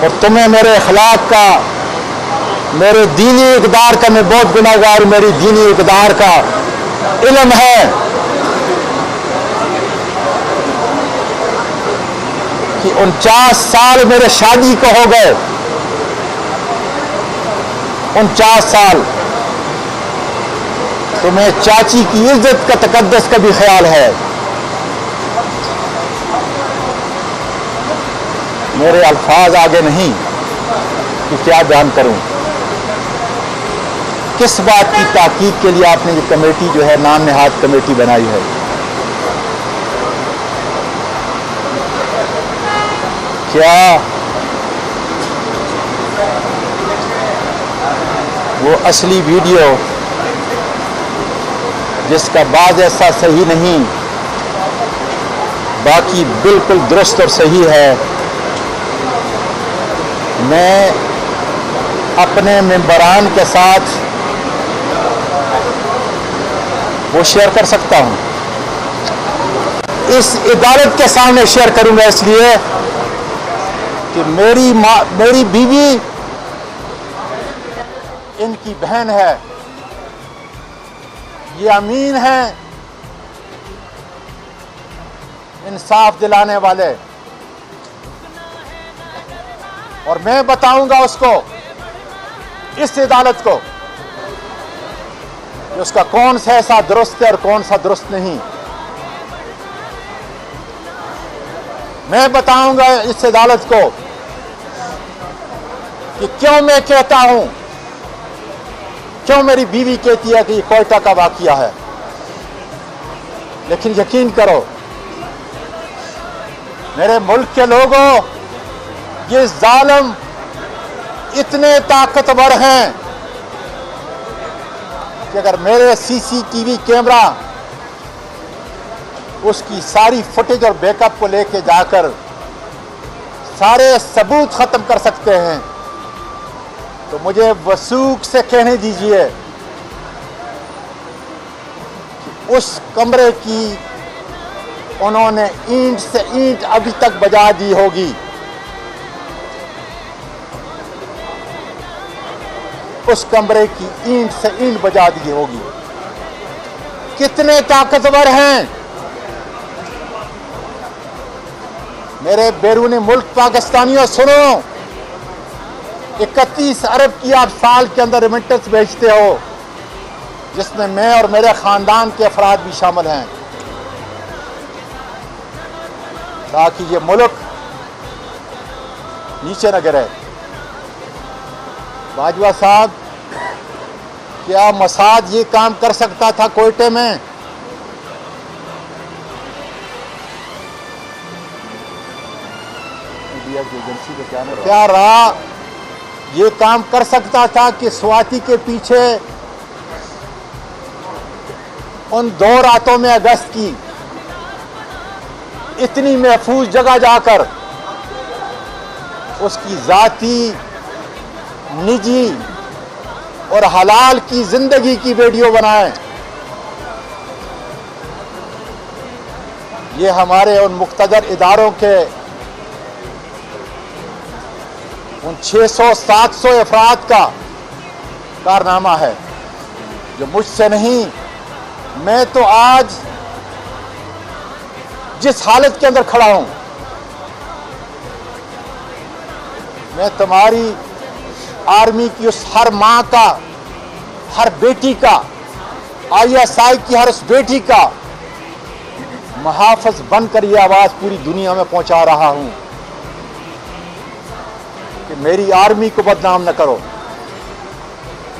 और तुम्हें मेरे अखलाक का, मेरे दीनी इक़दार का, मैं बहुत गुनाहगार हूँ, मेरी दीनी इक़दार का इल्म है कि 49 साल मेरे शादी को हो गए, 49 साल। तुम्हें चाची की इज्जत का, तकद्दस का भी ख्याल है। मेरे अल्फाज आगे नहीं कि क्या बयान करूं। किस बात की ताकीद के लिए आपने ये कमेटी जो है, नाम नहाद कमेटी बनाई है? क्या वो असली वीडियो जिसका बाज़ ऐसा सही नहीं, बाकी बिल्कुल दुरुस्त और सही है, मैं अपने मेंबरान के साथ वो शेयर कर सकता हूं? इस अदालत के सामने शेयर करूंगा इसलिए कि मेरी बीवी इनकी बहन है, ये अमीन है, इंसाफ दिलाने वाले, और मैं बताऊंगा उसको, इस अदालत को, कि उसका कौन सा ऐसा दुरुस्त है और कौन सा दुरुस्त नहीं। मैं बताऊंगा इस अदालत को कि क्यों मैं कहता हूं, क्यों मेरी बीवी कहती है कि ये कोयटा का वाकया है। लेकिन यकीन करो मेरे मुल्क के लोगों, ये जालिम इतने ताकतवर हैं कि अगर मेरे सीसीटीवी कैमरा उसकी सारी फुटेज और बैकअप को लेके जाकर सारे सबूत खत्म कर सकते हैं, तो मुझे वसूख से कहने दीजिए कि उस कमरे की उन्होंने ईंट से ईंट अभी तक बजा दी होगी। उस कमरे की ईंट से ईंट बजा दी होगी। कितने ताकतवर हैं मेरे बैरूनी मुल्क पाकिस्तानियों, सुनो, 31 अरब की आप साल के अंदर रेमिटेंस भेजते हो, जिसमें मैं और मेरे खानदान के अफराद भी शामिल हैं, ताकि ये मुल्क नीचे न गिरे। बाजवा साहब, क्या मसाद ये काम कर सकता था कोयटे में? क्या रहा ये काम कर सकता था कि स्वाति के पीछे उन 2 रातों में अगस्त की इतनी महफूज जगह जाकर उसकी जाती, निजी और हलाल की जिंदगी की वीडियो बनाए? ये हमारे उन मुख्तदर इदारों के उन 600-700 अफराद का कारनामा है, जो मुझसे नहीं। मैं तो आज जिस हालत के अंदर खड़ा हूं, मैं तुम्हारी आर्मी की उस हर मां का, हर बेटी का, ISI की हर उस बेटी का मुहाफ़िज़ बनकर यह आवाज़ पूरी दुनिया में पहुंचा रहा हूं कि मेरी आर्मी को बदनाम न करो,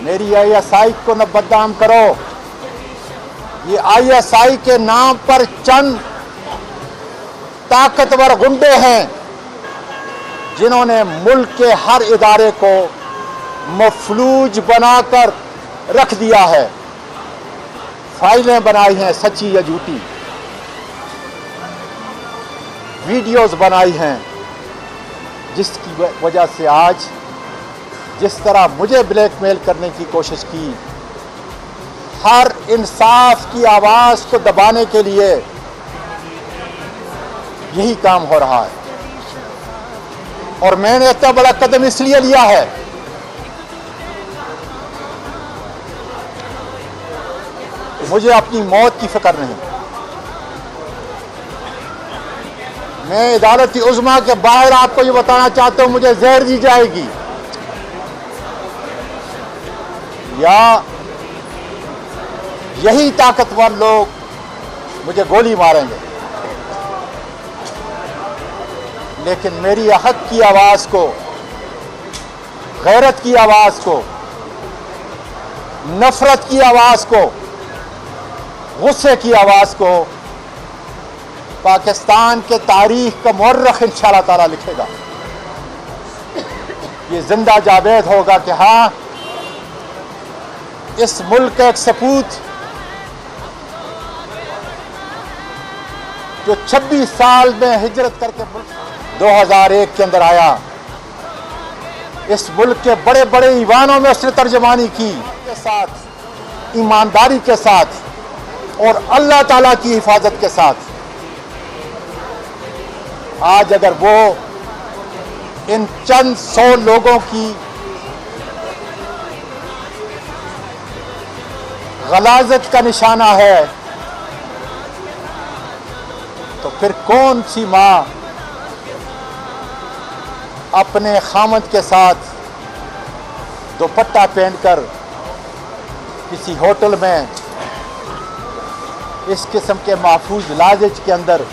मेरी ISI को न बदनाम करो। ये ISI के नाम पर चंद ताकतवर गुंडे हैं जिन्होंने मुल्क के हर इदारे को मफलूज बनाकर रख दिया है। फाइलें बनाई हैं, सच्ची या झूठी, वीडियोस बनाई हैं, जिसकी वजह से आज जिस तरह मुझे ब्लैकमेल करने की कोशिश की, हर इंसाफ की आवाज़ को दबाने के लिए यही काम हो रहा है। और मैंने इतना बड़ा कदम इसलिए लिया है मुझे अपनी मौत की फिक्र नहीं। मैं अदालती उज़्मा के बाहर आपको ये बताना चाहता हूं, मुझे जहर दी जाएगी या यही ताकतवर लोग मुझे गोली मारेंगे, लेकिन मेरी हक की आवाज को, गैरत की आवाज को, नफरत की आवाज को, गुस्से की आवाज को पाकिस्तान के तारीख का मुअर्रिख इंशाअल्लाह ताला लिखेगा। ये जिंदा जावेद होगा कि हाँ, इस मुल्क का एक सपूत जो 26 साल में हिजरत करके 2001 के अंदर आया, इस मुल्क के बड़े बड़े ईवानों में उसने तर्जमानी की के साथ, ईमानदारी के साथ और अल्लाह ताला की हिफाजत के साथ। आज अगर वो इन चंद 100 लोगों की गलाजत का निशाना है, तो फिर कौन सी मां अपने खामद के साथ दुपट्टा पहनकर किसी होटल में इस किस्म के महफूज लाजिज के अंदर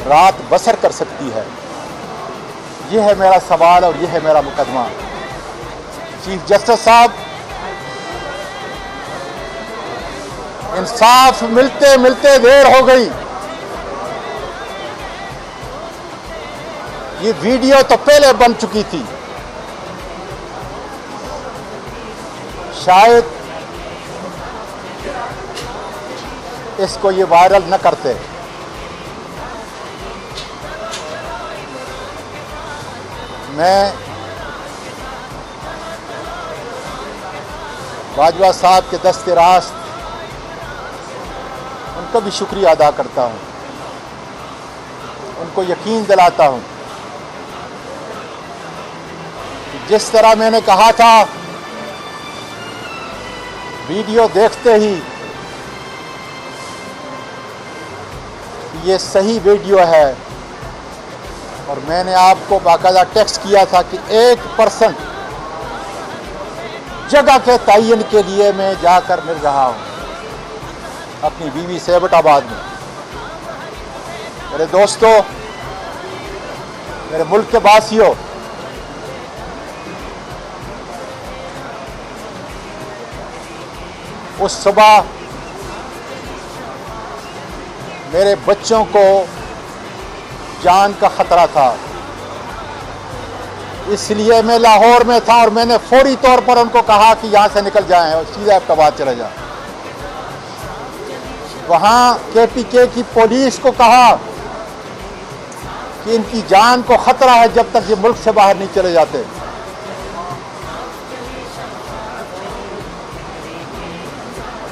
रात बसर कर सकती है? यह है मेरा सवाल और यह है मेरा मुकदमा। चीफ जस्टिस साहब, इंसाफ मिलते मिलते देर हो गई। ये वीडियो तो पहले बन चुकी थी, शायद इसको ये वायरल न करते। मैं बाजवा साहब के दस्ते रास्त उनका भी शुक्रिया अदा करता हूं, उनको यकीन दिलाता हूं कि जिस तरह मैंने कहा था वीडियो देखते ही ये सही वीडियो है, और मैंने आपको बाकायदा टेक्स्ट किया था कि 1% जगह के तयन के लिए मैं जाकर मिल रहा हूं अपनी बीवी से एबटाबाद में। मेरे दोस्तों, मेरे मुल्क के वासियों, उस सुबह मेरे बच्चों को जान का खतरा था, इसलिए मैं लाहौर में था और मैंने फौरी तौर पर उनको कहा कि यहां से निकल जाएं और सीधा एबटाबाद चले जाएं। वहां KPK की पुलिस को कहा कि इनकी जान को खतरा है जब तक ये मुल्क से बाहर नहीं चले जाते।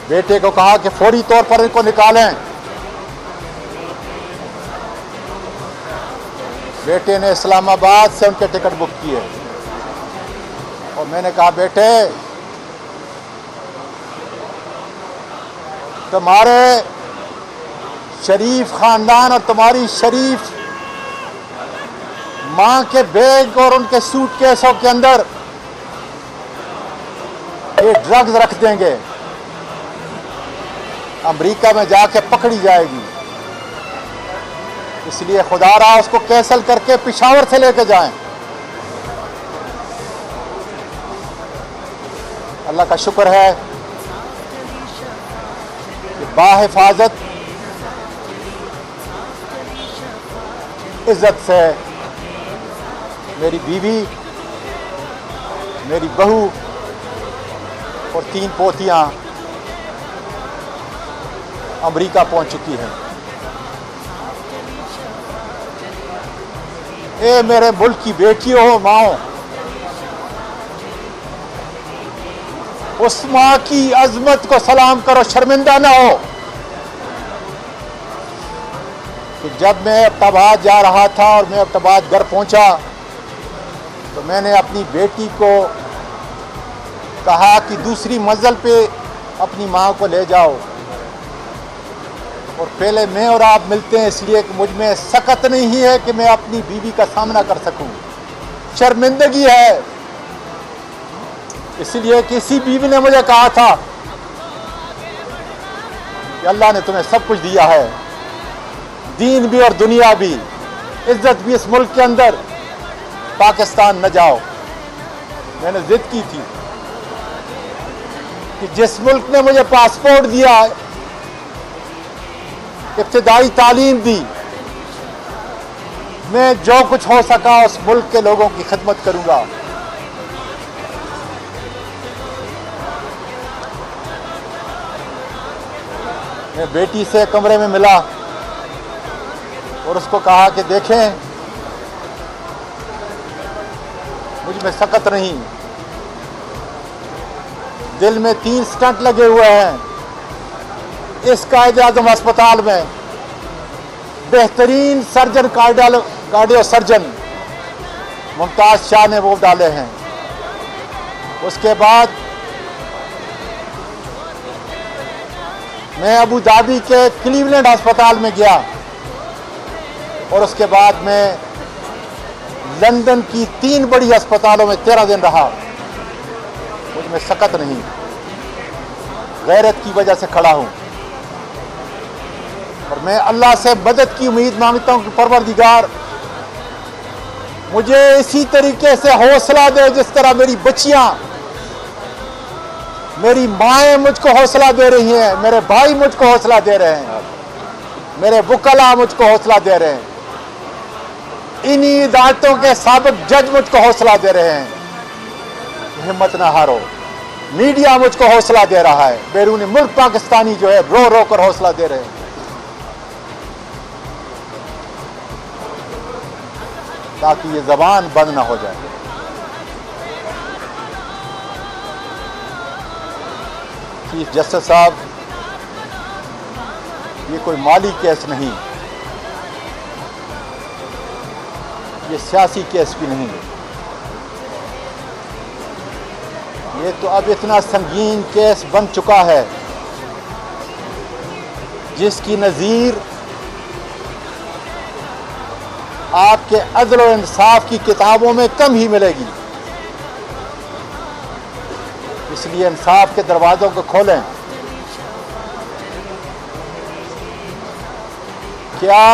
बेटे को कहा कि फौरी तौर पर इनको निकालें। बेटे ने इस्लामाबाद से उनके टिकट बुक किए और मैंने कहा, बेटे तुम्हारे शरीफ खानदान और तुम्हारी शरीफ मां के बैग और उनके सूटकेसों के अंदर ये ड्रग्स रख देंगे, अमेरिका में जाके पकड़ी जाएगी, इसलिए खुदा रहा उसको कैंसल करके पिशावर से लेकर जाएं। अल्लाह का शुक्र है कि बाहिफाजत इज्जत से मेरी बीवी, मेरी बहू और 3 पोतियां अमेरिका पहुंच चुकी हैं। ए मेरे मुल्क की बेटियों हो, माओ, उस मां की अजमत को सलाम करो, शर्मिंदा ना हो। कि जब मैं एबटाबाद जा रहा था और मैं एबटाबाद घर पहुंचा तो मैंने अपनी बेटी को कहा कि दूसरी मंजिल पे अपनी माँ को ले जाओ, और पहले मैं और आप मिलते हैं इसलिए कि मुझ में सकत नहीं है कि मैं अपनी बीवी का सामना कर सकूं, शर्मिंदगी है। इसलिए किसी बीवी ने मुझे कहा था कि अल्लाह ने तुम्हें सब कुछ दिया है, दीन भी और दुनिया भी, इज्जत भी, इस मुल्क के अंदर पाकिस्तान न जाओ। मैंने जिद की थी कि जिस मुल्क ने मुझे पासपोर्ट दिया, इब्तिदाई तालीम दी, मैं जो कुछ हो सका उस मुल्क के लोगों की खिदमत करूंगा। मैं बेटी से कमरे में मिला और उसको कहा कि देखें, मुझ में सकत नहीं, दिल में 3 स्टंट लगे हुए हैं। इस कायद-ए-आज़म अस्पताल में बेहतरीन surgeon, cardio surgeon Mumtaz Shah ने वो डाले हैं। उसके बाद मैं अबू धाबी के क्लीवलैंड अस्पताल में गया, और उसके बाद मैं लंदन की 3 बड़ी अस्पतालों में 13 दिन रहा। मुझ में सकत नहीं, गैरत की वजह से खड़ा हूं, और मैं अल्लाह से मदद की उम्मीद मांगता हूं कि परवरदिगार मुझे इसी तरीके से हौसला दे जिस तरह मेरी बच्चियां, मेरी माएँ मुझको हौसला दे रही हैं, मेरे भाई मुझको हौसला दे रहे हैं, मेरे वकला मुझको हौसला दे रहे हैं, इन्हीं अदालतों के साबिक जज मुझको हौसला दे रहे हैं। हिम्मत ना हारो। मीडिया मुझको हौसला दे रहा है, बैरूनी मुल्क पाकिस्तानी जो है रो रो कर हौसला दे रहे हैं। ताकि ये जबान बंद ना हो जाए। चीफ जस्टिस साहब, ये कोई माली केस नहीं, ये सियासी केस भी नहीं, ये तो अब इतना संगीन केस बन चुका है जिसकी नज़ीर आपके अदल और इंसाफ की किताबों में कम ही मिलेगी। इसलिए इंसाफ के दरवाज़ों को खोलें। क्या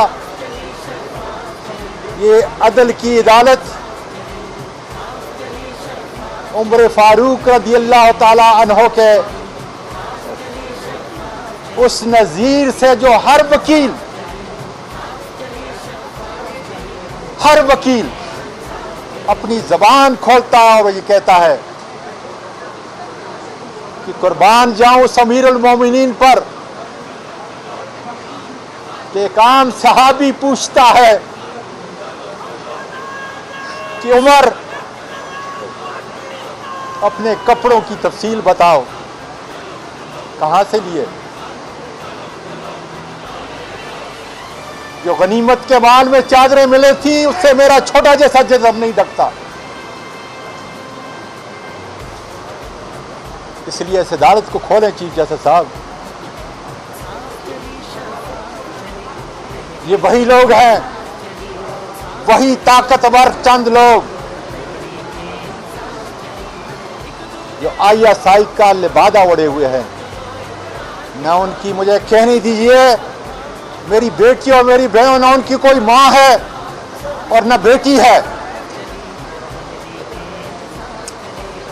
ये अदल की अदालत उमर फारूक रज़ियल्लाहु ताला अन्हो के उस नज़ीर से जो हर वकील अपनी जबान खोलता है और ये कहता है कि कुर्बान जाऊं उस अमीरुल मोमिनीन पर कि एक आम सहाबी पूछता है कि उमर अपने कपड़ों की तफसील बताओ, कहां से लिए? जो गनीमत के माल में चादरें मिले थी उससे मेरा छोटा जैसा जिस्म नहीं ढकता। इसलिए इस अदालत को खोलें चीफ जस्टिस साहब। ये वही लोग हैं, वही ताकतवर चंद लोग जो ISI का लिबादा ओढ़े हुए हैं। न उनकी मुझे कहने दीजिए मेरी बेटी और मेरी बहन, न उनकी कोई माँ है और न बेटी है,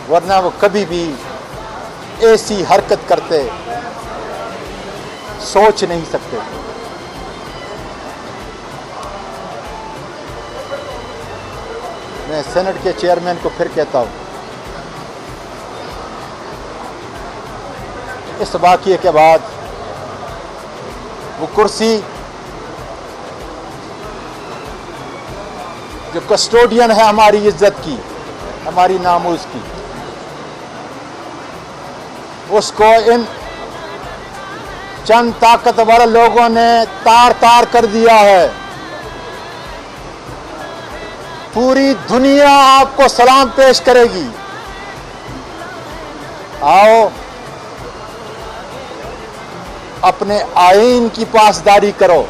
वरना वो कभी भी ऐसी हरकत करते सोच नहीं सकते। मैं सेनेट के चेयरमैन को फिर कहता हूं, इस वाक़ये के बाद वो कुर्सी जो कस्टोडियन है हमारी इज्जत की, हमारी नामूस की, उसको इन चंद ताकतवर लोगों ने तार तार कर दिया है। पूरी दुनिया आपको सलाम पेश करेगी। आओ अपने आईन की पासदारी करो।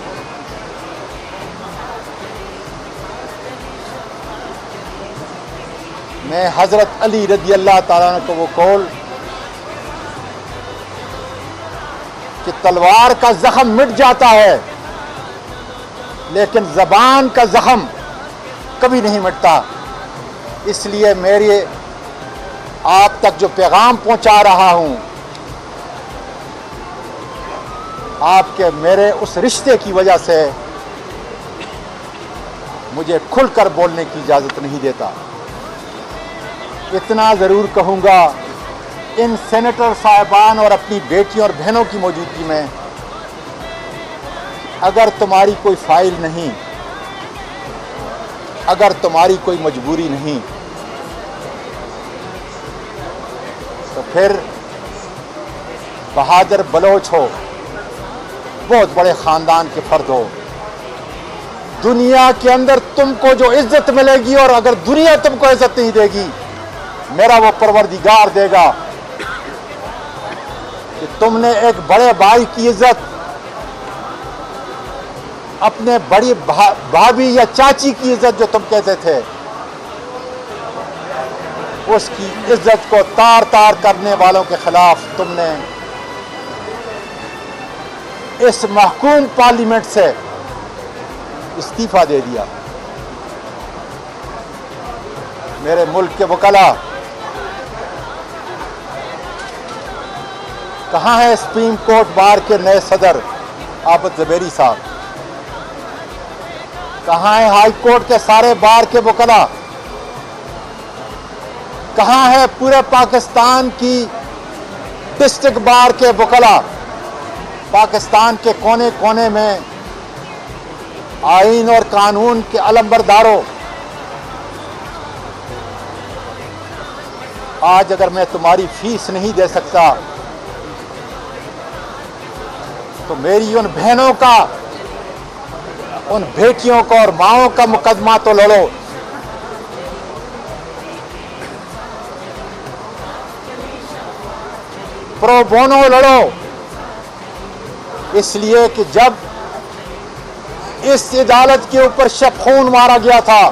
मैं हजरत अली रज़ी अल्लाह ताला अन्हु को वो कौल कि तलवार का जख्म मिट जाता है लेकिन जबान का जख्म कभी नहीं मिटता। इसलिए मेरे आप तक जो पैगाम पहुंचा रहा हूं, आपके मेरे उस रिश्ते की वजह से मुझे खुलकर बोलने की इजाजत नहीं देता। इतना जरूर कहूंगा, इन सेनेटर साहिबान और अपनी बेटियों और बहनों की मौजूदगी में अगर तुम्हारी कोई फाइल नहीं, अगर तुम्हारी कोई मजबूरी नहीं, तो फिर बहादुर बलोच हो, बहुत बड़े खानदान के फर्द हो, दुनिया के अंदर तुमको जो इज्जत मिलेगी और अगर दुनिया तुमको इज्जत नहीं देगी, मेरा वो परवरदिगार देगा कि तुमने एक बड़े भाई की इज्जत अपने बड़ी भाभी या चाची की इज्जत जो तुम कहते थे, उसकी इज्जत को तार तार करने वालों के खिलाफ तुमने इस महकूम पार्लियामेंट से इस्तीफा दे दिया। मेरे मुल्क के वकला, कहाँ है सुप्रीम कोर्ट बार के नए सदर आबिद ज़ुबैरी साहब? कहाँ है हाई कोर्ट के सारे बार के वकला? कहाँ है पूरे पाकिस्तान की डिस्ट्रिक्ट बार के वकला? पाकिस्तान के कोने कोने में आईन और कानून के अलंबरदारों, आज अगर मैं तुम्हारी फीस नहीं दे सकता तो मेरी उन बहनों का, उन बेटियों का और माओं का मुकदमा तो लड़ो। प्रो बोनो लड़ो। इसलिए कि जब इस अदालत के ऊपर खून मारा गया था,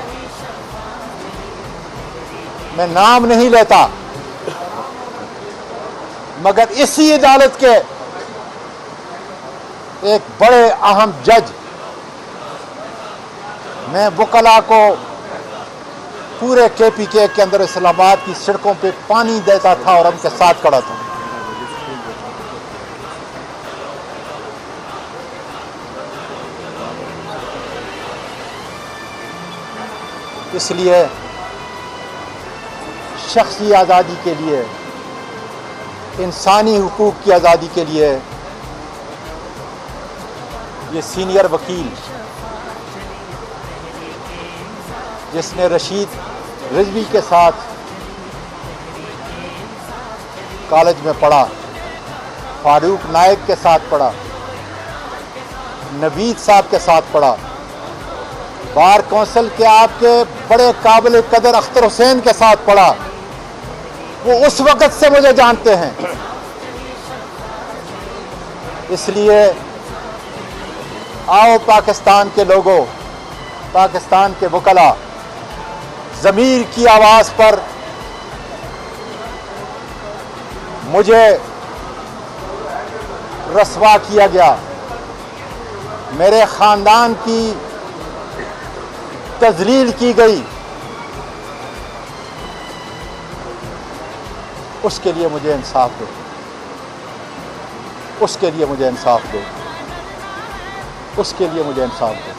मैं नाम नहीं लेता, मगर इसी अदालत के एक बड़े अहम जज, मैं वकला को पूरे KPK के अंदर इस्लामाबाद की सड़कों पे पानी देता था और उनके साथ खड़ा था। इसलिए शख्सी आज़ादी के लिए, इंसानी हुकूक की आज़ादी के लिए ये सीनियर वकील जिसने रशीद रिजवी के साथ कॉलेज में पढ़ा, फारूक नायक के साथ पढ़ा, नवीद साहब के साथ पढ़ा, बार कौंसिल के आपके बड़े काबिल कदर अख्तर हुसैन के साथ पढ़ा, वो उस वक़्त से मुझे जानते हैं। इसलिए आओ पाकिस्तान के लोगों, पाकिस्तान के वकला, ज़मीर की आवाज़ पर मुझे रस्वा किया गया, मेरे ख़ानदान की तज़लील की गई, उसके लिए मुझे इंसाफ दो, उसके लिए मुझे इंसाफ दो, उसके लिए मुझे इंसाफ दो।